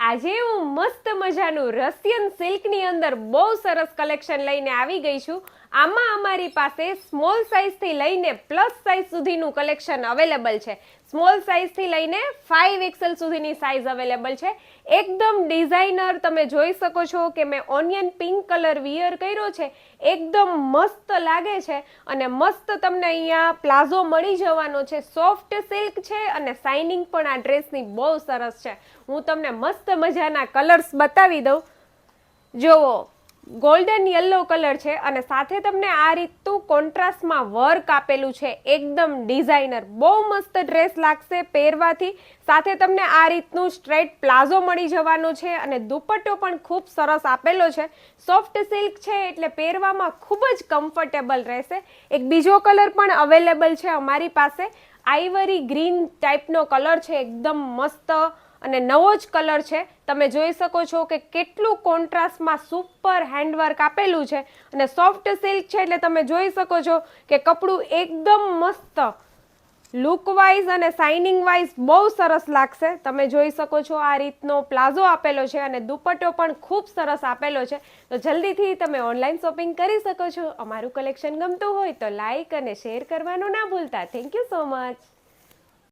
આજે હું મસ્ત મજાનું રશિયન સિલ્કની અંદર બહુ સરસ કલેક્શન લઈને આવી ગઈ છું. આમાં અમારી પાસે સ્મોલ સાઇઝથી લઈને પ્લસ સાઇઝ સુધીનું કલેક્શન અવેલેબલ છે. સ્મોલ સાઇઝથી લઈને 5XL સુધીની સાઇઝ અવેલેબલ છે. એકદમ ડિઝાઇનર તમે જોઈ શકો છો કે મેં ઓનિયન પિંક કલર વિયર કર્યો છે. એકદમ મસ્ત લાગે છે અને મસ્ત તમને અહીંયા પ્લાઝો મળી જવાનો છે. સોફ્ટ સિલ્ક છે અને શાઇનિંગ પણ આ ડ્રેસની બહુ સરસ છે. હું તમને મસ્ત મજાના કલર્સ બતાવી દઉં. જોવો, ગોલ્ડન યલો કલર છે અને સાથે તમને આ રીતનું કોન્ટ્રાસ્ટમાં વર્ક આપેલું છે. એકદમ ડિઝાઇનર, બહુ મસ્ત ડ્રેસ લાગશે પહેરવાથી. સાથે તમને આ રીતનું સ્ટ્રેટ પ્લાઝો મળી જવાનું છે અને દુપટ્ટો પણ ખૂબ સરસ આપેલો છે. સોફ્ટ સિલ્ક છે એટલે પહેરવામાં ખૂબ જ કમ્ફર્ટેબલ રહેશે. એક બીજો કલર પણ અવેલેબલ છે અમારી પાસે. આઈવરી ગ્રીન ટાઈપનો કલર છે, એકદમ મસ્ત અને નવો જ કલર છે. તમે જોઈ શકો છો કે કેટલું કોન્ટ્રાસ્ટમાં સુપર હેન્ડવર્ક આપેલું છે અને સોફ્ટ સિલ્ક છે એટલે તમે જોઈ શકો છો કે કપડું એકદમ મસ્ત લુક વાઇઝ અને શાઇનિંગ વાઇઝ બહુ સરસ લાગશે. તમે જોઈ શકો છો આ રીતનો પ્લાઝો આપેલો છે અને દુપટ્ટો પણ ખૂબ સરસ આપેલો છે. તો જલ્દીથી તમે ઓનલાઈન શોપિંગ કરી શકો છો. અમારું કલેક્શન ગમતું હોય તો લાઈક અને શેર કરવાનું ના ભૂલતા. Thank you so much.